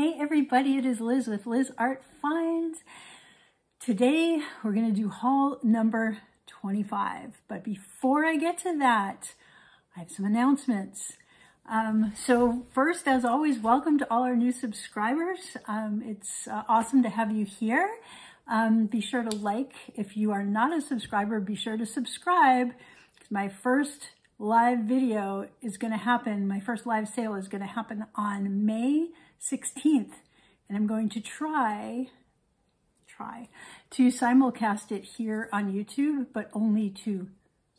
Hey everybody, it is Liz with Liz Art Finds. Today we're going to do haul number 25. But before I get to that, I have some announcements. So first, as always, welcome to all our new subscribers. It's awesome to have you here. Be sure to like. If you are not a subscriber, be sure to subscribe. My first live video is going to happen. My first live sale is going to happen on May 16th. And I'm going to try to simulcast it here on YouTube, but only to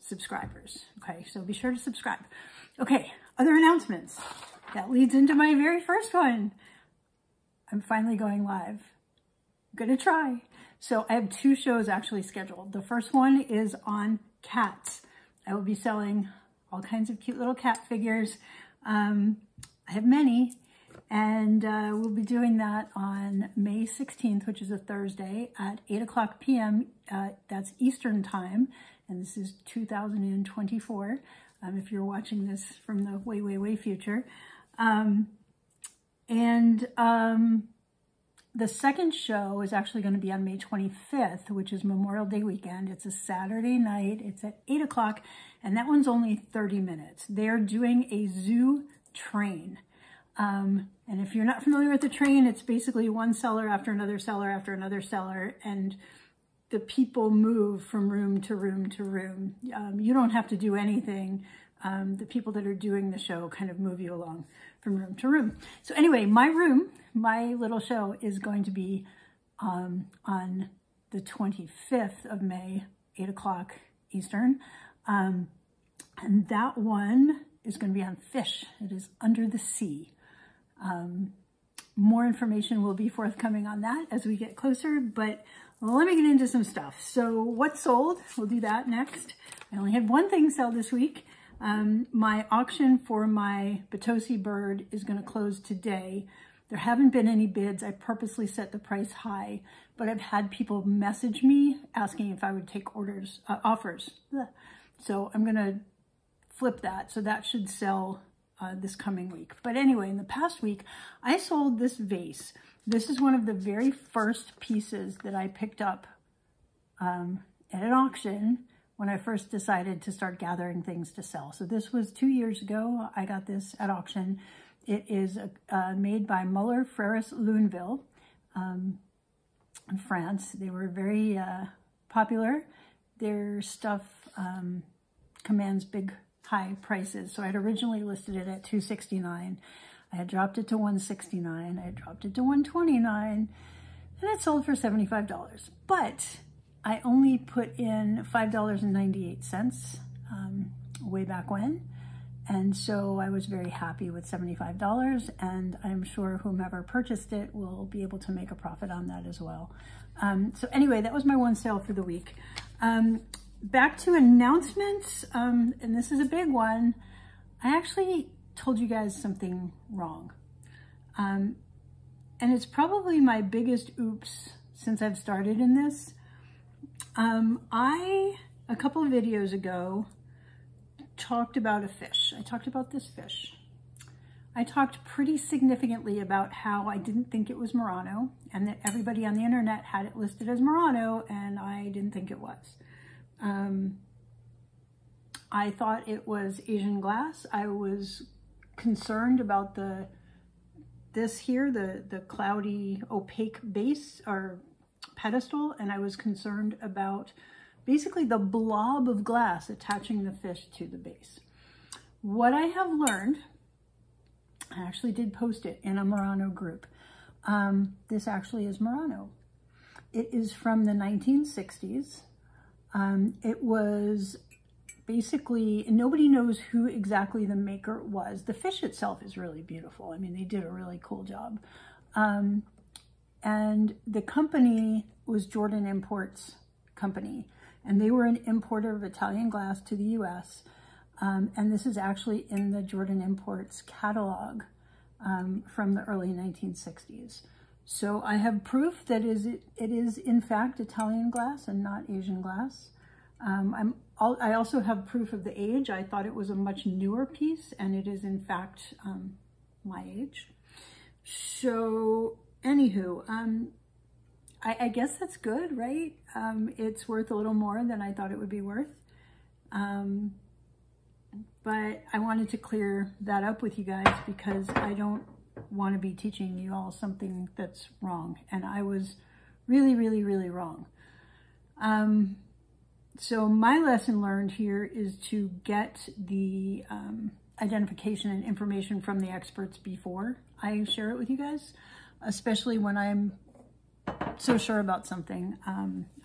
subscribers. Okay, so be sure to subscribe. Okay, other announcements. That leads into my very first one. I'm finally going live. I'm gonna try. So I have two shows actually scheduled. The first one is on cats. I will be selling all kinds of cute little cat figures. I have many, and we'll be doing that on May 16th, which is a Thursday at 8:00 p.m. That's Eastern time, and this is 2024. If you're watching this from the way, way, way future. The second show is actually going to be on May 25th, which is Memorial Day weekend. It's a Saturday night. It's at 8:00, and that one's only 30 minutes. They're doing a zoo train. And if you're not familiar with the train, it's basically one seller after another seller after another seller, and the people move from room to room to room. You don't have to do anything. The people that are doing the show kind of move you along from room to room. So anyway, my little show is going to be on the 25th of May, 8:00 Eastern. And that one is going to be on fish. It is under the sea. More information will be forthcoming on that as we get closer, but let me get into some stuff. So what sold? We'll do that next. I only had one thing sell this week. My auction for my Tanala Bird is going to close today. There haven't been any bids. I purposely set the price high, but I've had people message me asking if I would take offers. So I'm going to flip that. So that should sell this coming week. But anyway, in the past week, I sold this vase. This is one of the very first pieces that I picked up at an auction when I first decided to start gathering things to sell. So this was 2 years ago. I got this at auction. It is made by Muller Frères Luneville in France. They were very popular. Their stuff commands big, high prices. So I had originally listed it at $269. I had dropped it to $169. I had dropped it to $129, and it sold for $75. But I only put in $5.98 way back when. And so I was very happy with $75, and I'm sure whomever purchased it will be able to make a profit on that as well. So anyway, that was my one sale for the week. Back to announcements, and this is a big one. I actually told you guys something wrong. And it's probably my biggest oops since I've started in this. A couple of videos ago, talked about a fish. I talked about this fish. I talked pretty significantly about how I didn't think it was Murano, and that everybody on the internet had it listed as Murano, and I didn't think it was. I thought it was Asian glass. I was concerned about the cloudy opaque base or pedestal, and I was concerned about basically the blob of glass attaching the fish to the base. What I have learned, I actually did post it in a Murano group. This actually is Murano. It is from the 1960s. It was basically, nobody knows who exactly the maker was. The fish itself is really beautiful. I mean, they did a really cool job. And the company was Jordan Imports Company, and they were an importer of Italian glass to the US. And this is actually in the Jordan Imports catalog from the early 1960s. So I have proof that it is in fact Italian glass and not Asian glass. I also have proof of the age. I thought it was a much newer piece, and it is in fact my age. So anywho, I guess that's good, right? It's worth a little more than I thought it would be worth. But I wanted to clear that up with you guys because I don't want to be teaching you all something that's wrong. And I was really, really, really wrong. So my lesson learned here is to get the identification and information from the experts before I share it with you guys, especially when I'm so sure about something.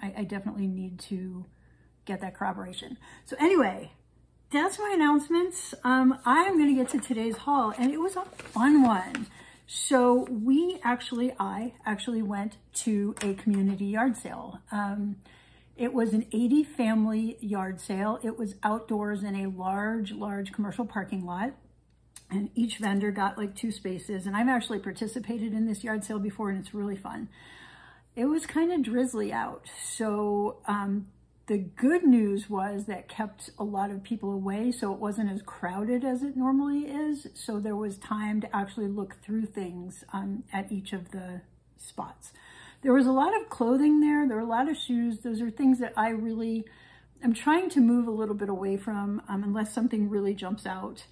I definitely need to get that corroboration. So anyway, that's my announcements. I'm going to get to today's haul, and it was a fun one. So I actually went to a community yard sale. It was an 80 family yard sale. It was outdoors in a large commercial parking lot, and each vendor got like 2 spaces. And I've actually participated in this yard sale before, and it's really fun. It was kind of drizzly out. So the good news was that kept a lot of people away, so it wasn't as crowded as it normally is. So there was time to actually look through things at each of the spots. There was a lot of clothing there. There were a lot of shoes. Those are things that I'm trying to move a little bit away from unless something really jumps out.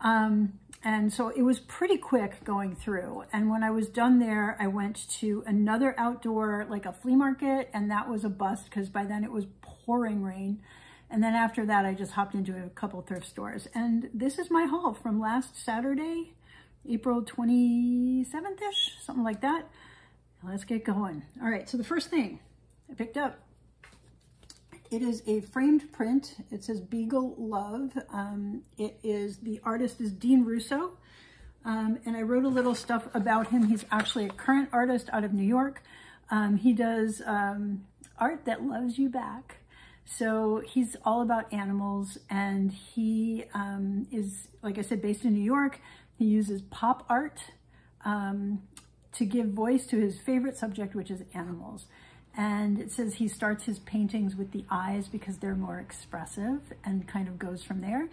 And so it was pretty quick going through. And when I was done there, I went to another outdoor, like a flea market, and that was a bust because by then it was pouring rain. And then after that, I just hopped into a couple thrift stores. And this is my haul from last Saturday, April 27th-ish, something like that. Let's get going. All right, so the first thing I picked up, it is a framed print. It says Beagle Love. The artist is Dean Russo. And I wrote a little stuff about him. He's actually a current artist out of New York. He does art that loves you back. So he's all about animals, and he is, like I said, based in New York. He uses pop art to give voice to his favorite subject, which is animals. And it says he starts his paintings with the eyes because they're more expressive, and kind of goes from there.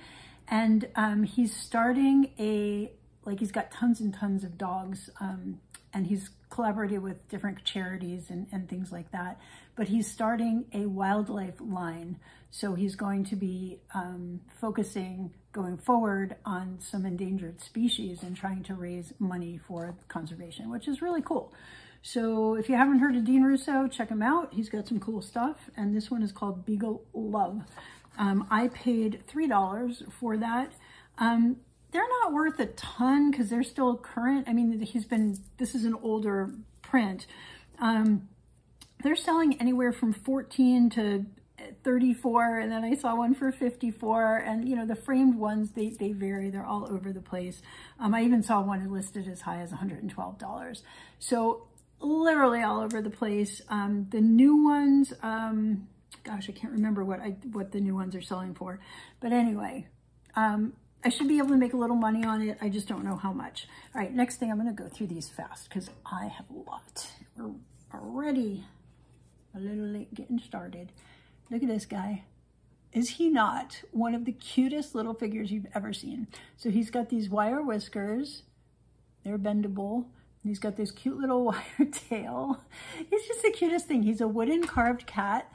And he's starting he's got tons and tons of dogs, and he's collaborated with different charities and things like that. But he's starting a wildlife line. So he's going to be focusing going forward on some endangered species and trying to raise money for conservation, which is really cool. So if you haven't heard of Dean Russo, check him out. He's got some cool stuff. And this one is called Beagle Love. I paid $3 for that. They're not worth a ton because they're still current. I mean, this is an older print. They're selling anywhere from 14 to 34, and then I saw one for 54, and you know, the framed ones, they vary. They're all over the place. I even saw one listed as high as $112. So literally all over the place. The new ones, gosh, I can't remember what the new ones are selling for. But anyway, I should be able to make a little money on it. I just don't know how much. All right, next thing, I'm gonna go through these fast because I have a lot. We're already a little late getting started. Look at this guy. Is he not one of the cutest little figures you've ever seen? So he's got these wire whiskers. They're bendable. He's got this cute little wire tail. He's just the cutest thing. He's a wooden carved cat.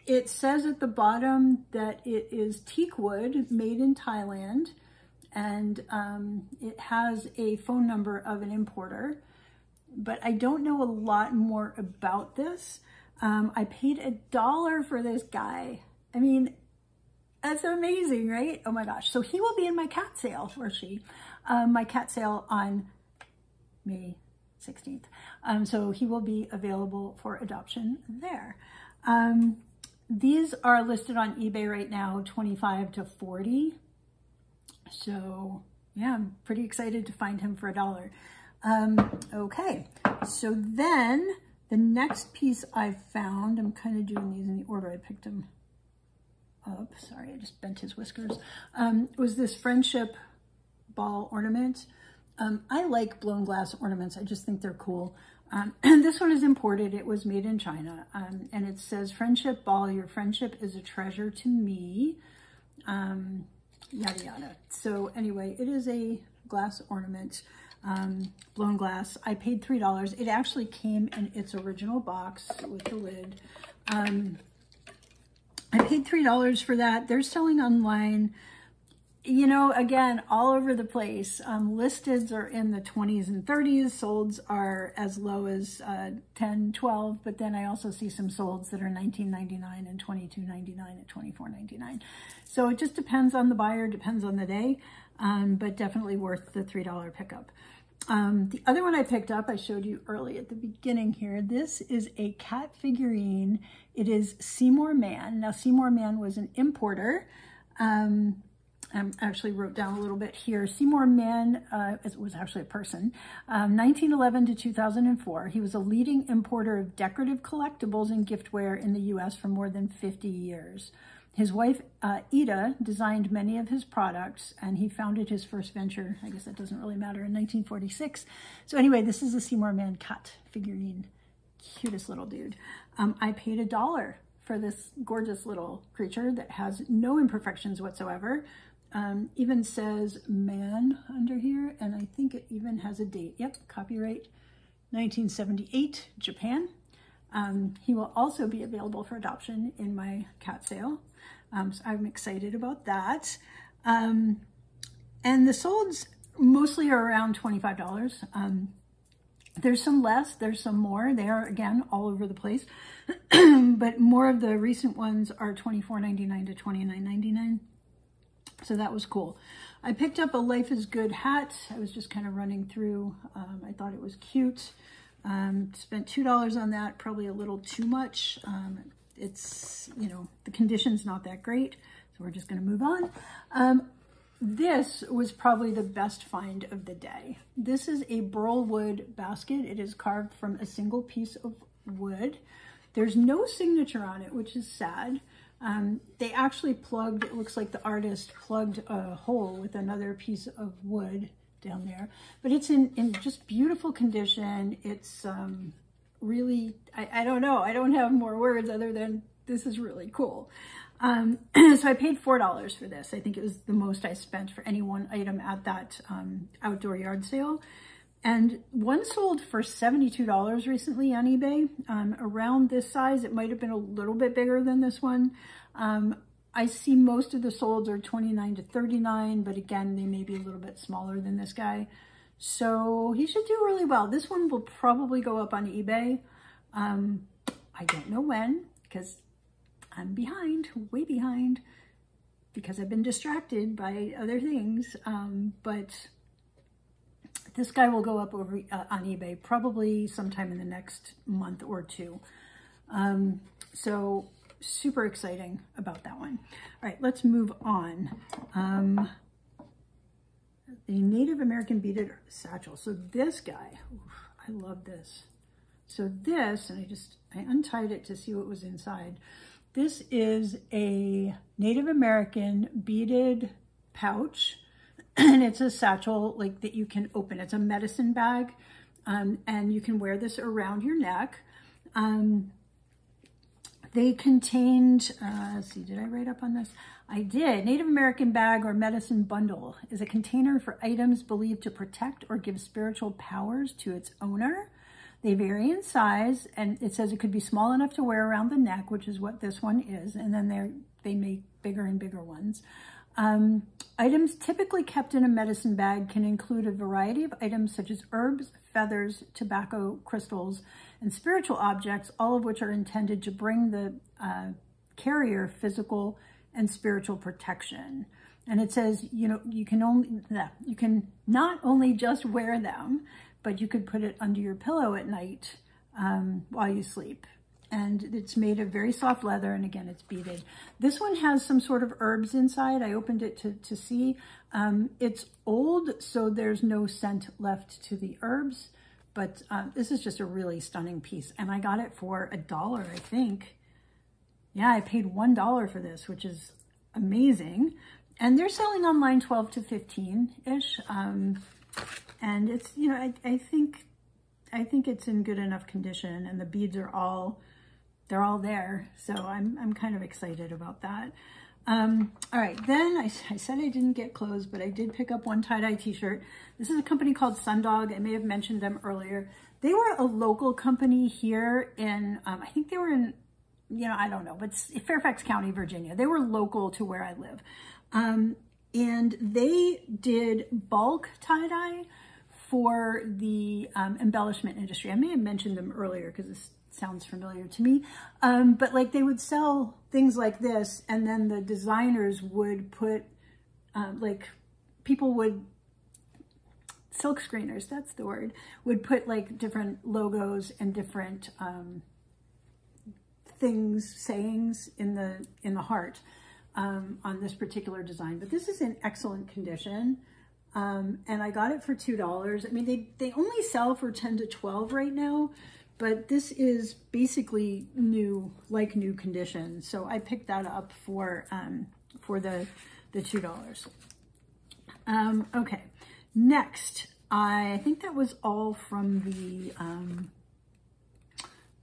It says at the bottom that it is teak wood made in Thailand, and it has a phone number of an importer, but I don't know a lot more about this. I paid $1 for this guy. I mean, that's amazing, right? Oh my gosh. So he will be in my cat sale, or she, my cat sale on May 16th. So he will be available for adoption there. These are listed on eBay right now, $25 to $40. So yeah, I'm pretty excited to find him for $1. Okay, so then the next piece I found, I'm kind of doing these in the order I picked them up. Sorry, I just bent his whiskers. Was this friendship ball ornament. I like blown glass ornaments. I just think they're cool. This one is imported. It was made in China. And it says, friendship ball, your friendship is a treasure to me. Yada, yada. So anyway, it is a glass ornament. blown glass. I paid $3. It actually came in its original box with the lid. I paid $3 for that. They're selling online, you know, again, all over the place. Listeds are in the 20s and 30s. Solds are as low as 10, 12, but then I also see some solds that are $19.99 and $22.99 and $24.99. So it just depends on the buyer, depends on the day, but definitely worth the $3 pickup. The other one I picked up, I showed you early at the beginning here. This is a cat figurine. It is Seymour Man. Now, Seymour Man was an importer. I actually wrote down a little bit here. Seymour Man was actually a person. 1911 to 2004. He was a leading importer of decorative collectibles and giftware in the U.S. for more than 50 years. His wife, Ida, designed many of his products, and he founded his first venture, I guess that doesn't really matter, in 1946. So anyway, this is a Seymour Man cat figurine. Cutest little dude. I paid $1 for this gorgeous little creature that has no imperfections whatsoever. Even says man under here, and I think it even has a date. Yep, copyright 1978, Japan. He will also be available for adoption in my cat sale. So I'm excited about that. And the solds mostly are around $25. There's some less, there's some more. They are, again, all over the place. But more of the recent ones are $24.99 to $29.99. So that was cool. I picked up a Life is Good hat. I was just kind of running through. I thought it was cute. Spent $2 on that, probably a little too much. It's, you know, the condition's not that great, so we're just going to move on. This was probably the best find of the day. This is a burlwood basket. It is carved from a single piece of wood. There's no signature on it, which is sad. They actually plugged, it looks like the artist plugged a hole with another piece of wood down there, but it's in just beautiful condition. It's really, I don't know, I don't have more words other than this is really cool. So I paid $4 for this. I think it was the most I spent for any one item at that outdoor yard sale. And one sold for $72 recently on eBay. Around this size, it might have been a little bit bigger than this one. I see most of the solds are $29 to $39, but again, they may be a little bit smaller than this guy. So he should do really well. This one will probably go up on eBay. I don't know when, because I'm behind, way behind, because I've been distracted by other things. But this guy will go up over on eBay probably sometime in the next month or two. So super exciting about that one. All right, let's move on. The Native American beaded satchel. So this guy, oof, I love this. So this, and I untied it to see what was inside. This is a Native American beaded pouch, and it's a satchel like that you can open. It's a medicine bag, and you can wear this around your neck. They contained, let's see, did I write up on this? I did. Native American bag or medicine bundle is a container for items believed to protect or give spiritual powers to its owner. They vary in size, and it says it could be small enough to wear around the neck, which is what this one is, and then they make bigger and bigger ones. Items typically kept in a medicine bag can include a variety of items such as herbs, feathers, tobacco, crystals, and spiritual objects, all of which are intended to bring the carrier physical and spiritual protection. And it says, you know, you can not only just wear them, but you could put it under your pillow at night while you sleep. And it's made of very soft leather, and again, it's beaded. This one has some sort of herbs inside. I opened it to see. It's old, so there's no scent left to the herbs, but this is just a really stunning piece. And I got it for $1, I think. Yeah, I paid $1 for this, which is amazing. And they're selling online 12 to 15-ish. And it's, you know, I think it's in good enough condition, and the beads are all, they're all there. So I'm kind of excited about that. All right, then I said I didn't get clothes, but I did pick up one tie-dye t-shirt. This is a company called Sundog. I may have mentioned them earlier. They were a local company here in, I think they were in, you know, I don't know, but it's Fairfax County, Virginia. They were local to where I live. And they did bulk tie-dye for the embellishment industry. I may have mentioned them earlier because this sounds familiar to me. But like they would sell things like this, and then the designers would put, like people would, silk screeners, that's the word, would put like different logos and different things, sayings in the heart on this particular design. But this is in excellent condition. And I got it for $2. I mean, they only sell for 10 to 12 right now, but this is basically new, like new condition. So I picked that up for the $2. Okay, next, I think that was all from the,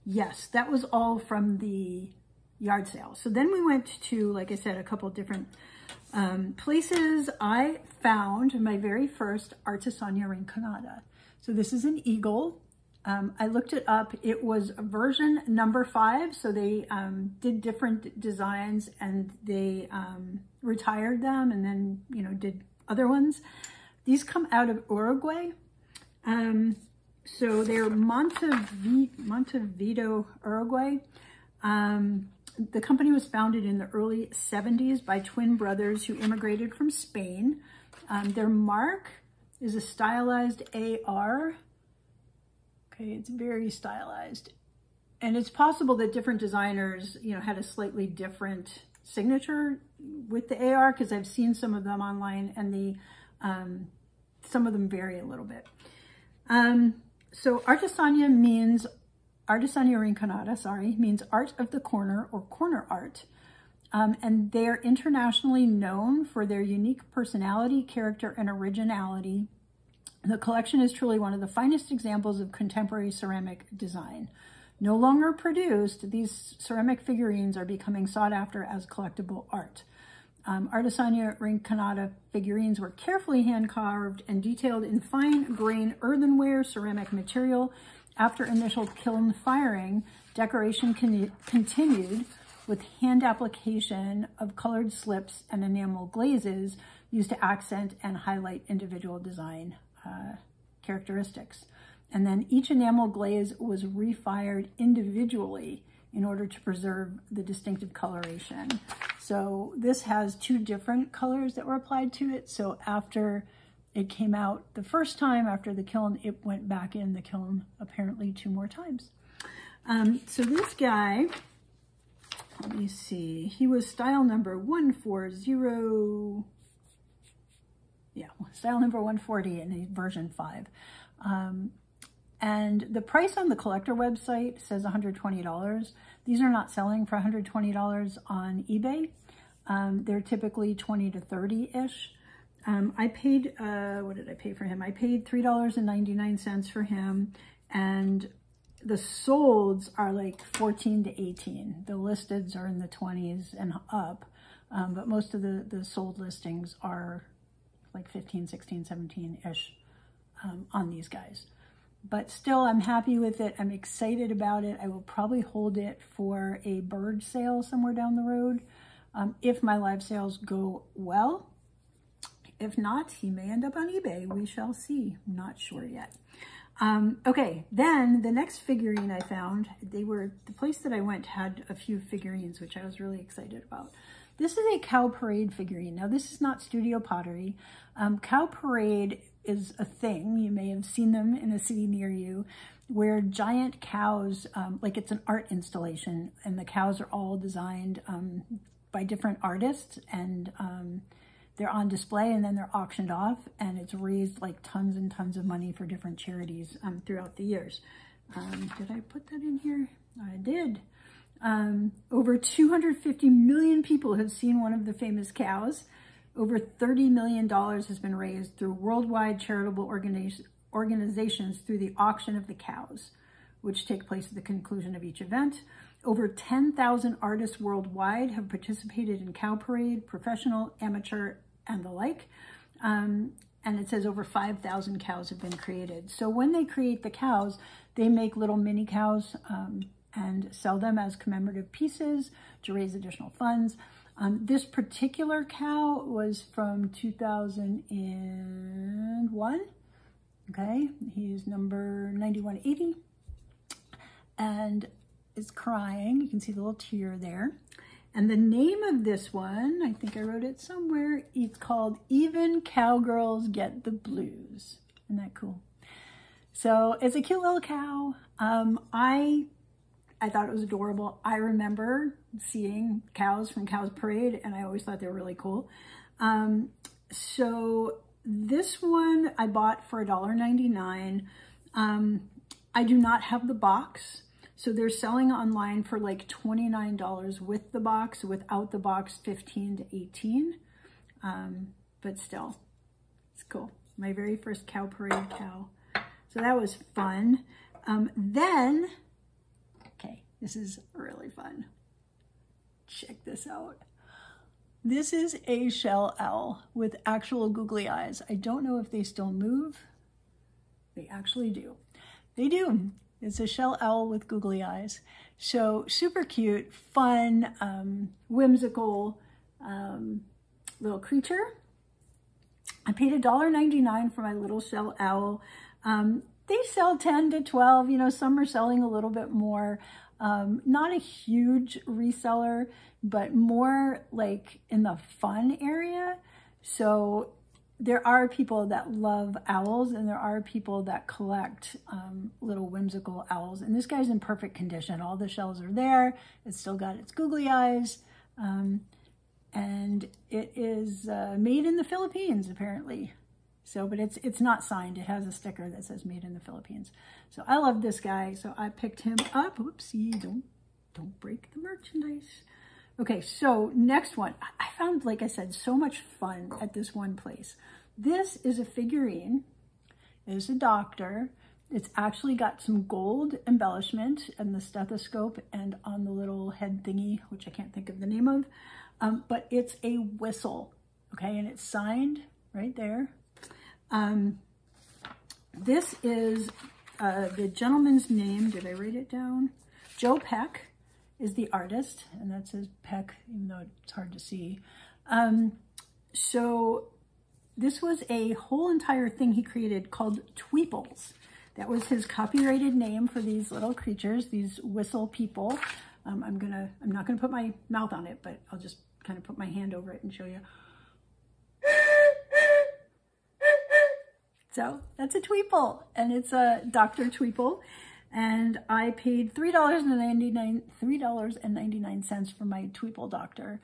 yes, that was all from the yard sale. So then we went to, like I said, a couple different places. I found my very first artisia rinconata. So this is an eagle. I looked it up. It was version number 5. So they did different designs and they retired them and then, you know, did other ones. These come out of Uruguay. So they're Montevideo, Uruguay. The company was founded in the early 70s by twin brothers who immigrated from Spain. Their mark is a stylized AR. Okay, it's very stylized. And it's possible that different designers, you know, had a slightly different signature with the AR, because I've seen some of them online and the some of them vary a little bit. So artisia rinconata, sorry, means art of the corner or corner art. And they're internationally known for their unique personality, character, and originality. The collection is truly one of the finest examples of contemporary ceramic design. No longer produced, these ceramic figurines are becoming sought after as collectible art. Artisia rinconata figurines were carefully hand-carved and detailed in fine-grained earthenware ceramic material. After initial kiln firing, decoration continued with hand application of colored slips and enamel glazes used to accent and highlight individual design characteristics. And then each enamel glaze was refired individually in order to preserve the distinctive coloration. So this has 2 different colors that were applied to it. So after it came out the first time after the kiln, it went back in the kiln apparently 2 more times. So this guy, let me see, he was style number 140, yeah, style number 140 in version 5. And the price on the collector website says $120. These are not selling for $120 on eBay. They're typically 20 to 30-ish. I paid, what did I pay for him? I paid $3.99 for him, and the solds are like 14 to 18. The listeds are in the 20s and up, but most of the sold listings are like 15, 16, 17-ish on these guys. But still, I'm happy with it. I'm excited about it. I will probably hold it for a bird sale somewhere down the road if my live sales go well. If not, he may end up on eBay. We shall see. I'm not sure yet. Okay, then the next figurine I found, the place that I went had a few figurines, which I was really excited about. This is a cow parade figurine. Now, this is not studio pottery. Cow parade is a thing. You may have seen them in a city near you, where giant cows, like it's an art installation, and the cows are all designed by different artists, and they're on display and then they're auctioned off, and it's raised like tons and tons of money for different charities throughout the years. Did I put that in here? I did. Over 250 million people have seen one of the famous cows. Over $30 million has been raised through worldwide charitable organizations through the auction of the cows, which take place at the conclusion of each event. Over 10,000 artists worldwide have participated in cow parade, professional, amateur, and the like. And it says over 5,000 cows have been created. So when they create the cows, they make little mini cows and sell them as commemorative pieces to raise additional funds. This particular cow was from 2001. Okay, he's number 9180 and is crying. You can see the little tear there. And the name of this one, I think I wrote it somewhere, it's called Even Cowgirls Get the Blues. Isn't that cool? So it's a cute little cow. I thought it was adorable. I remember seeing cows from Cows Parade, and I always thought they were really cool. So this one I bought for $1.99. I do not have the box. So they're selling online for like $29 with the box. Without the box, $15 to $18. But still, it's cool. My very first Cow Parade cow. So that was fun. Then, okay, this is really fun. Check this out. This is a shell owl with actual googly eyes. I don't know if they still move. They actually do. They do. It's a shell owl with googly eyes. So super cute, fun, whimsical little creature. I paid $1.99 for my little shell owl. They sell 10 to 12, you know, some are selling a little bit more. Not a huge reseller, but more like in the fun area. So there are people that love owls, and there are people that collect little whimsical owls. And this guy's in perfect condition. All the shells are there. It's still got its googly eyes. And it is made in the Philippines, apparently. So, but it's not signed. It has a sticker that says made in the Philippines. So I love this guy. So I picked him up. Oopsie, don't break the merchandise. Okay, so next one. I found, like I said, so much fun at this one place. This is a figurine. It's a doctor. It's actually got some gold embellishment and the stethoscope and on the little head thingy, which I can't think of the name of, but it's a whistle, okay? And it's signed right there. This is the gentleman's name. Did I write it down? Joe Peck is the artist, and that says Peck, even though it's hard to see. So this was a whole entire thing he created called Tweeples. That was his copyrighted name for these little creatures, these whistle people. I'm not gonna put my mouth on it, but I'll just kind of put my hand over it and show you. So that's a Tweeple, and it's a Dr. Tweeple. And I paid $3.99 for my Tweeple doctor.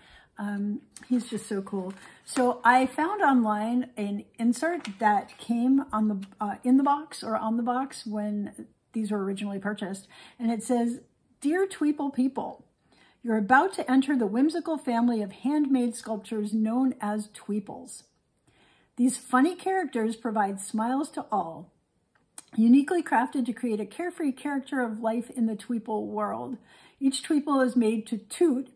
He's just so cool. So I found online an insert that came on the in the box or on the box when these were originally purchased. And it says, "Dear Tweeple people, you're about to enter the whimsical family of handmade sculptures known as Tweeples. These funny characters provide smiles to all. Uniquely crafted to create a carefree character of life in the Tweeple world. Each Tweeple is made to toot.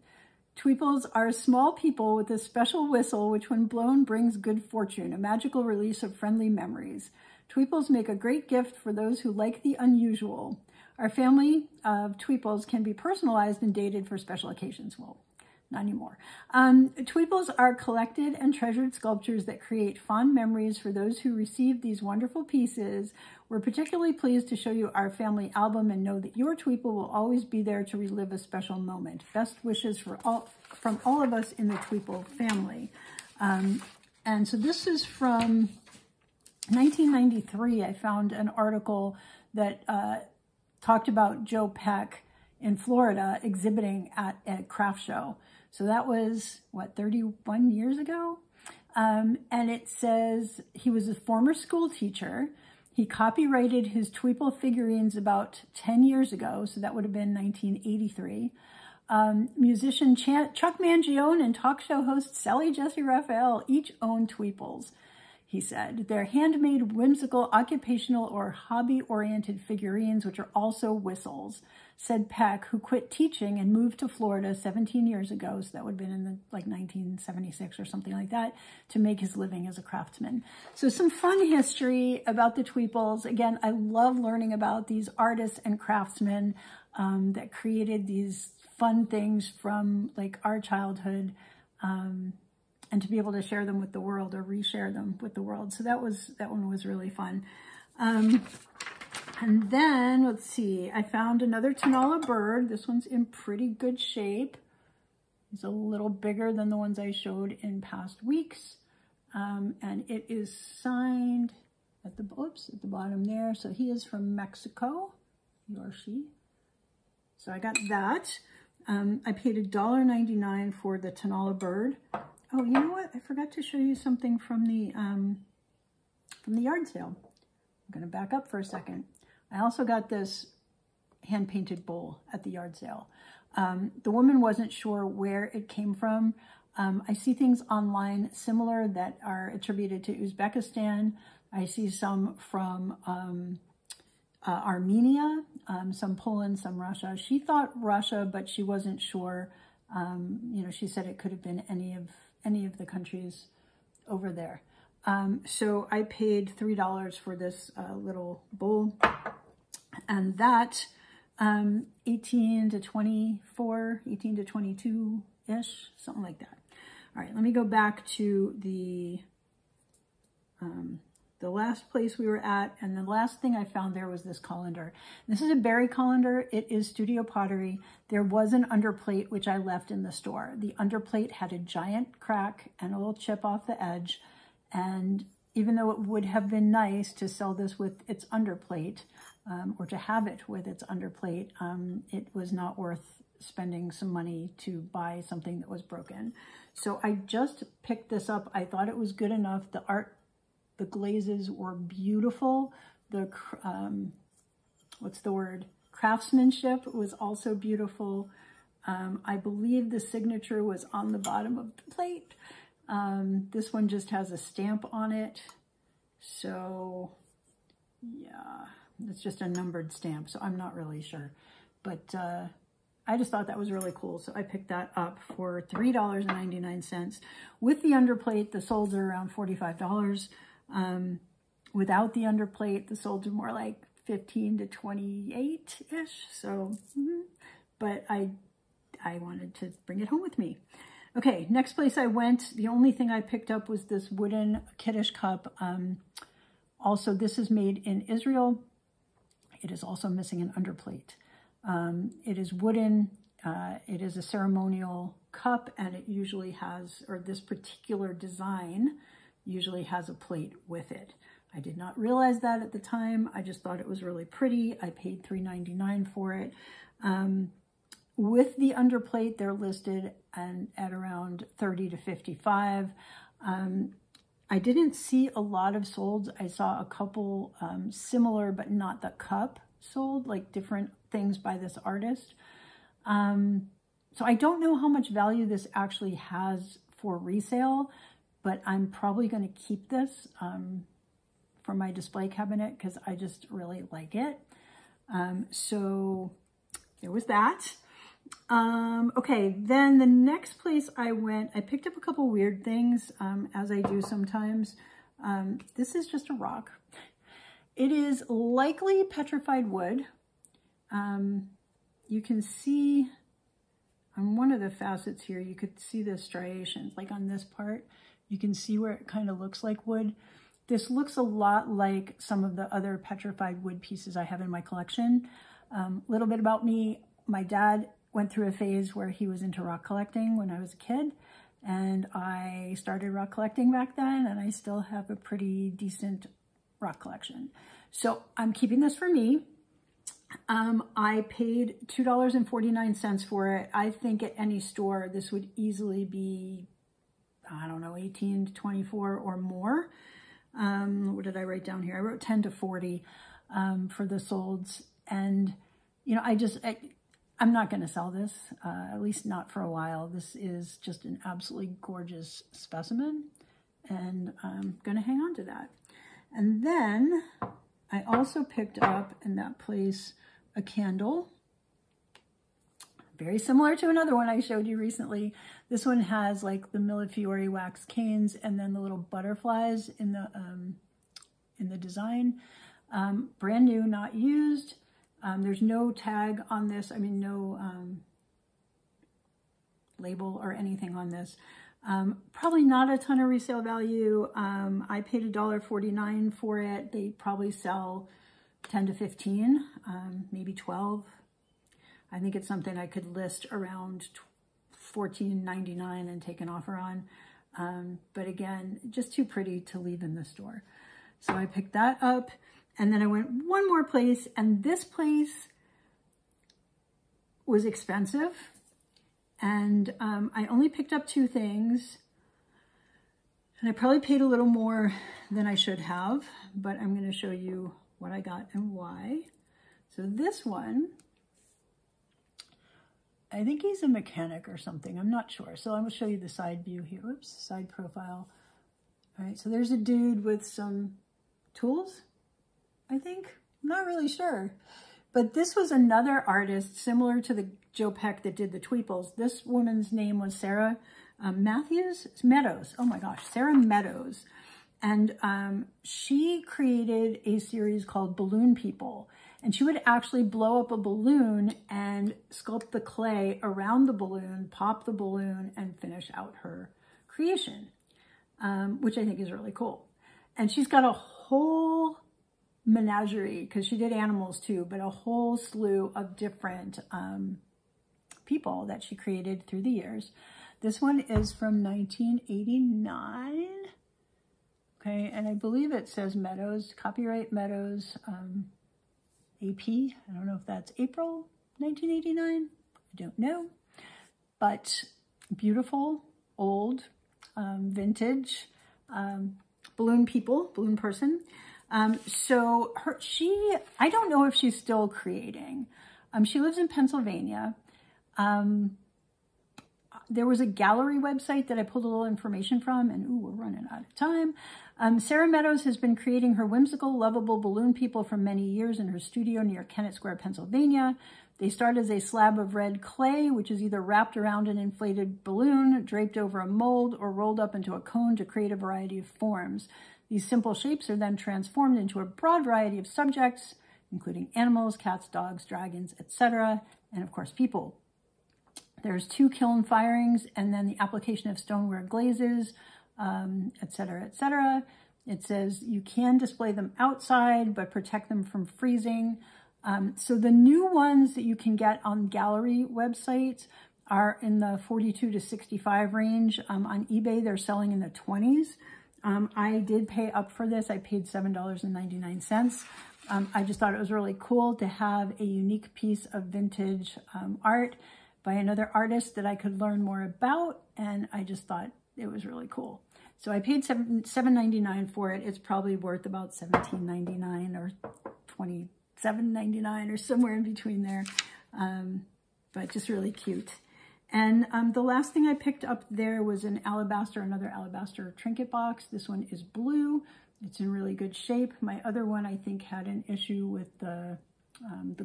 Tweeples are small people with a special whistle, which when blown brings good fortune, a magical release of friendly memories. Tweeples make a great gift for those who like the unusual. Our family of Tweeples can be personalized and dated for special occasions." Well, not anymore. Tweeples are collected and treasured sculptures that create fond memories for those who receive these wonderful pieces. We're particularly pleased to show you our family album and know that your Tweeple will always be there to relive a special moment. Best wishes from all of us in the Tweeple family. And so this is from 1993. I found an article that talked about Joe Peck in Florida exhibiting at a craft show. So that was, what, 31 years ago? And it says he was a former school teacher. He copyrighted his Tweeple figurines about 10 years ago, so that would have been 1983. Musician Chuck Mangione and talk show host Sally Jesse Raphael each own Tweeples. he said. They're handmade, whimsical, occupational, or hobby-oriented figurines, which are also whistles, said Peck, who quit teaching and moved to Florida 17 years ago, so that would have been in like 1976 or something like that, to make his living as a craftsman. So some fun history about the Tweeples. Again, I love learning about these artists and craftsmen that created these fun things from like our childhood, and to be able to share them with the world or reshare them with the world. So that one was really fun. And then, let's see, I found another Tanala Bird. This one's in pretty good shape. It's a little bigger than the ones I showed in past weeks. And it is signed at the bottom there. So he is from Mexico, he or she. So I got that. I paid $1.99 for the Tanala Bird. Oh, you know what? I forgot to show you something from the yard sale. I'm going to back up for a second. I also got this hand-painted bowl at the yard sale. The woman wasn't sure where it came from. I see things online similar that are attributed to Uzbekistan. I see some from Armenia, some Poland, some Russia. She thought Russia, but she wasn't sure. You know, she said it could have been any of the countries over there. So I paid $3 for this little bowl, and that 18 to 24, 18 to 22-ish, something like that. All right, let me go back to the last place we were at, and the last thing I found there was this colander. This is a berry colander. It is studio pottery. There was an underplate, which I left in the store. The underplate had a giant crack and a little chip off the edge, and even though it would have been nice to sell this with its underplate, or to have it with its underplate, it was not worth spending some money to buy something that was broken. So I just picked this up. I thought it was good enough. The glazes were beautiful. The, what's the word? Craftsmanship was also beautiful. I believe the signature was on the bottom of the plate. This one just has a stamp on it. So yeah, it's just a numbered stamp. So I'm not really sure, but I just thought that was really cool. So I picked that up for $3.99. With the underplate, the solds are around $45. Without the underplate, the solds are more like 15 to 28-ish. So, but I wanted to bring it home with me. Okay, next place I went, the only thing I picked up was this wooden Kish Cup. Also, this is made in Israel. It is also missing an underplate. It is wooden. It is a ceremonial cup, and it usually has, or this particular design usually has a plate with it. I did not realize that at the time. I just thought it was really pretty. I paid $3.99 for it. With the underplate, they're listed at around $30 to $55. I didn't see a lot of solds. I saw a couple similar, but not the cup sold, like different things by this artist. So I don't know how much value this actually has for resale, but I'm probably going to keep this for my display cabinet because I just really like it. So there was that. Okay, then the next place I went, I picked up a couple weird things, as I do sometimes. This is just a rock. It is likely petrified wood. You can see on one of the facets here, you could see the striations, like on this part. You can see where it kind of looks like wood. This looks a lot like some of the other petrified wood pieces I have in my collection. Little bit about me, my dad went through a phase where he was into rock collecting when I was a kid, and I started rock collecting back then, and I still have a pretty decent rock collection. So I'm keeping this for me. I paid $2.49 for it. I think at any store, this would easily be, I don't know, 18 to 24 or more. What did I write down here? I wrote 10 to 40 for the solds. And, you know, I'm not going to sell this, at least not for a while. This is just an absolutely gorgeous specimen. and I'm gonna hang on to that. And then I also picked up in that place a candle, very similar to another one I showed you recently. This one has like the milfiori wax canes and then the little butterflies in the design. Brand new, not used. There's no tag on this. I mean, no label or anything on this. Probably not a ton of resale value. I paid $1.49 for it. They probably sell 10 to 15, maybe 12. I think it's something I could list around $14.99 and take an offer on. But again, just too pretty to leave in the store. So I picked that up, and then I went one more place, and this place was expensive. And I only picked up 2 things, and I probably paid a little more than I should have, but I'm going to show you what I got and why. So this one, I think he's a mechanic or something. I'm not sure. So I'm going to show you the side view here. Oops, side profile. All right, so there's a dude with some tools, I think. I'm not really sure. But this was another artist similar to the Joe Peck that did the Tweeples. This woman's name was Sarah Meadows. Oh my gosh, Sarah Meadows. And she created a series called Balloon People. And she would actually blow up a balloon and sculpt the clay around the balloon, pop the balloon, and finish out her creation, which I think is really cool. And she's got a whole menagerie, because she did animals too, but a whole slew of different people that she created through the years. This one is from 1989. Okay, and I believe it says Meadows, copyright Meadows, AP. I don't know if that's April 1989. I don't know. But beautiful, old, vintage, balloon people, balloon person. So I don't know if she's still creating. She lives in Pennsylvania. There was a gallery website that I pulled a little information from, and ooh, we're running out of time. Sarah Meadows has been creating her whimsical, lovable balloon people for many years in her studio near Kennett Square, Pennsylvania. They start as a slab of red clay, which is either wrapped around an inflated balloon, draped over a mold, or rolled up into a cone to create a variety of forms. These simple shapes are then transformed into a broad variety of subjects, including animals, cats, dogs, dragons, etc., and of course people. There's 2 kiln firings, and then the application of stoneware glazes, etc., etc. It says you can display them outside, but protect them from freezing. So the new ones that you can get on gallery websites are in the 42 to 65 range. On eBay, they're selling in the 20s. I did pay up for this. I paid $7.99. I just thought it was really cool to have a unique piece of vintage art by another artist that I could learn more about, and I just thought it was really cool. So I paid $7.99 for it. It's probably worth about $17.99 or $27.99 or somewhere in between there, but just really cute. And the last thing I picked up there was an alabaster, another alabaster trinket box. This one is blue. It's in really good shape. My other one, I think, had an issue with the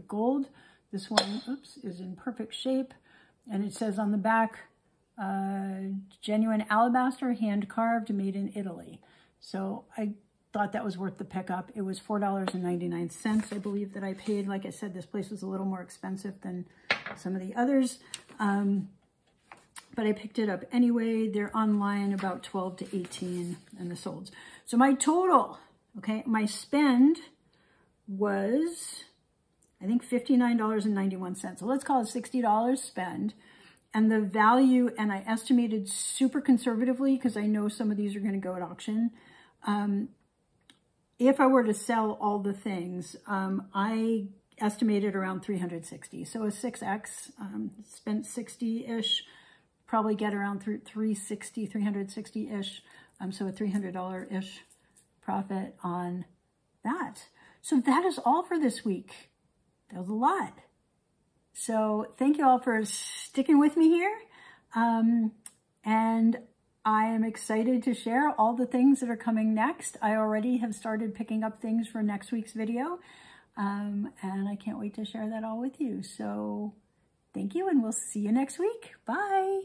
gold. This one, oops, is in perfect shape. And it says on the back, genuine alabaster, hand carved, made in Italy. So I thought that was worth the pickup. It was $4.99, I believe, that I paid. Like I said, this place was a little more expensive than some of the others. But I picked it up anyway. They're online about 12 to 18 and the solds. So my total, okay, my spend was, I think, $59.91. So let's call it $60 spend. And the value, and I estimated super conservatively because I know some of these are going to go at auction. If I were to sell all the things, I estimated around $360. So a 6X, spent 60-ish, probably get around 360, 360-ish. So a $300-ish profit on that. So that is all for this week. That was a lot. So thank you all for sticking with me here. And I am excited to share all the things that are coming next. I already have started picking up things for next week's video, and I can't wait to share that all with you. So thank you, and we'll see you next week. Bye.